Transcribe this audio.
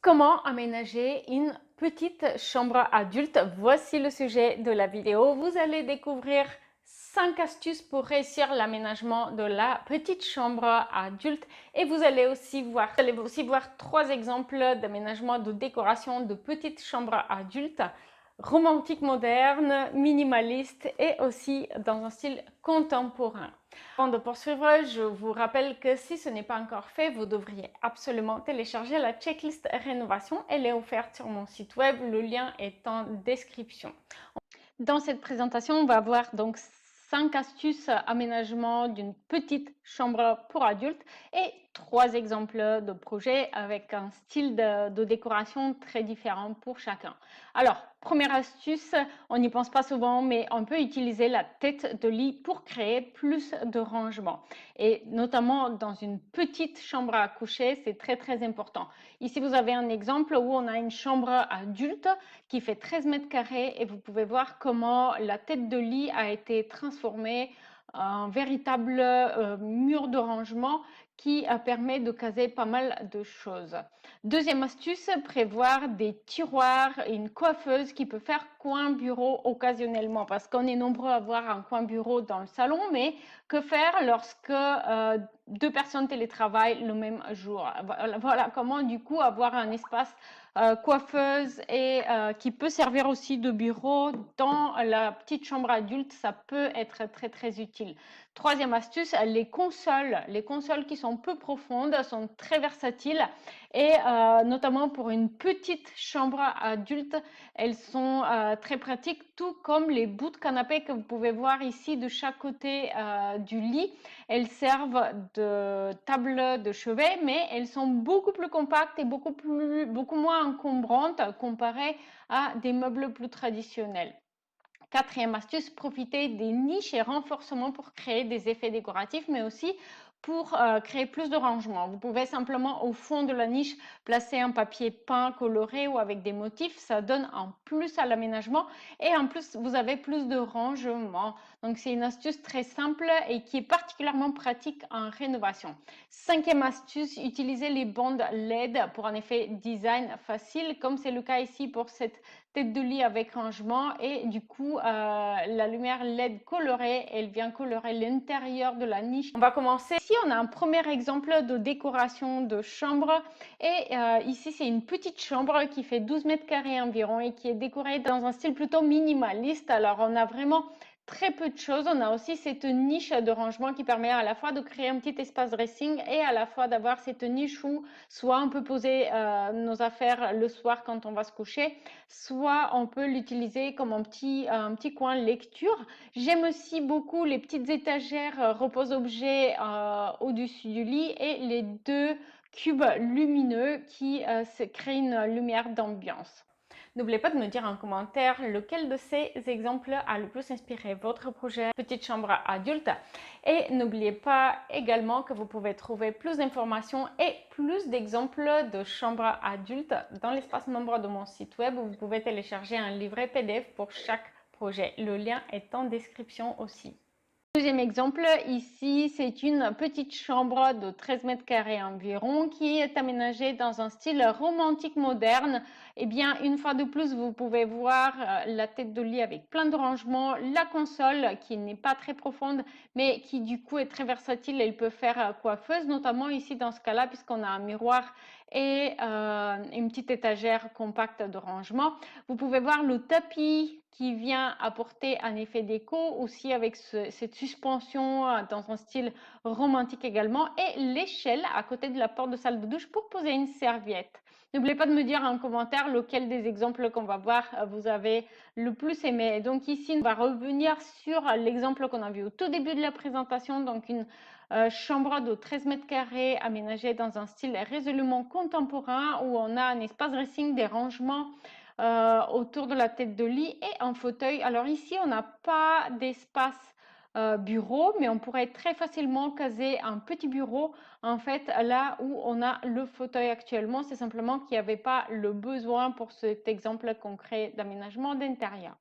Comment aménager une petite chambre adulte? Voici le sujet de la vidéo. Vous allez découvrir 5 astuces pour réussir l'aménagement de la petite chambre adulte et vous allez aussi voir 3 exemples d'aménagement de décoration de petites chambres adultes romantique moderne, minimaliste et aussi dans un style contemporain. Avant de poursuivre, je vous rappelle que si ce n'est pas encore fait, vous devriez absolument télécharger la checklist rénovation. Elle est offerte sur mon site web, le lien est en description. Dans cette présentation, on va voir donc 5 astuces aménagement d'une petite chambre pour adultes et 3 exemples de projets avec un style de décoration très différent pour chacun. Alors, première astuce, on n'y pense pas souvent, mais on peut utiliser la tête de lit pour créer plus de rangement. Et notamment dans une petite chambre à coucher, c'est très important. Ici, vous avez un exemple où on a une chambre adulte qui fait 13 mètres carrés et vous pouvez voir comment la tête de lit a été transformée en véritable mur de rangement qui permet de caser pas mal de choses. Deuxième astuce, prévoir des tiroirs et une coiffeuse qui peut faire coin bureau occasionnellement parce qu'on est nombreux à avoir un coin bureau dans le salon, mais que faire lorsque deux personnes télétravaillent le même jour? Voilà comment du coup avoir un espace coiffeuse et qui peut servir aussi de bureau dans la petite chambre adulte, ça peut être très utile. Troisième astuce, les consoles. Les consoles qui sont peu profondes sont très versatiles et notamment pour une petite chambre adulte, elles sont très pratiques, tout comme les bouts de canapé que vous pouvez voir ici de chaque côté du lit. Elles servent de table de chevet, mais elles sont beaucoup plus compactes et beaucoup moins encombrantes comparées à des meubles plus traditionnels. Quatrième astuce, profiter des niches et renforcements pour créer des effets décoratifs, mais aussi pour créer plus de rangement. Vous pouvez simplement au fond de la niche placer un papier peint coloré ou avec des motifs. Ça donne un plus à l'aménagement et en plus vous avez plus de rangement. Donc c'est une astuce très simple et qui est particulièrement pratique en rénovation. Cinquième astuce, utiliser les bandes LED pour un effet design facile, comme c'est le cas ici pour cette tête de lit avec rangement et du coup la lumière LED colorée, elle vient colorer l'intérieur de la niche. On va commencer. Ici on a un premier exemple de décoration de chambre et ici c'est une petite chambre qui fait 12 mètres carrés environ et qui est décorée dans un style plutôt minimaliste. Alors on a vraiment très peu de choses. On a aussi cette niche de rangement qui permet à la fois de créer un petit espace dressing et à la fois d'avoir cette niche où soit on peut poser nos affaires le soir quand on va se coucher, soit on peut l'utiliser comme un petit coin lecture. J'aime aussi beaucoup les petites étagères repose-objets au-dessus du lit et les deux cubes lumineux qui créent une lumière d'ambiance. N'oubliez pas de me dire en commentaire lequel de ces exemples a le plus inspiré votre projet petite chambre adulte. Et n'oubliez pas également que vous pouvez trouver plus d'informations et plus d'exemples de chambres adultes dans l'espace membre de mon site web où vous pouvez télécharger un livret PDF pour chaque projet. Le lien est en description aussi. Deuxième exemple, ici, c'est une petite chambre de 13 mètres carrés environ qui est aménagée dans un style romantique moderne. Eh bien, une fois de plus, vous pouvez voir la tête de lit avec plein de rangements, la console qui n'est pas très profonde, mais qui du coup est très versatile. Elle peut faire coiffeuse, notamment ici dans ce cas-là, puisqu'on a un miroir et une petite étagère compacte de rangement. Vous pouvez voir le tapis qui vient apporter un effet déco aussi avec cette suspension dans un style romantique également et l'échelle à côté de la porte de salle de douche pour poser une serviette. N'oubliez pas de me dire en commentaire lequel des exemples qu'on va voir vous avez le plus aimé. Donc ici, on va revenir sur l'exemple qu'on a vu au tout début de la présentation, donc une chambre de 13 mètres carrés aménagée dans un style résolument contemporain où on a un espace dressing, des rangements autour de la tête de lit et un fauteuil. Alors ici, on n'a pas d'espace bureau, mais on pourrait très facilement caser un petit bureau en fait là où on a le fauteuil actuellement. C'est simplement qu'il n'y avait pas le besoin pour cet exemple concret d'aménagement d'intérieur.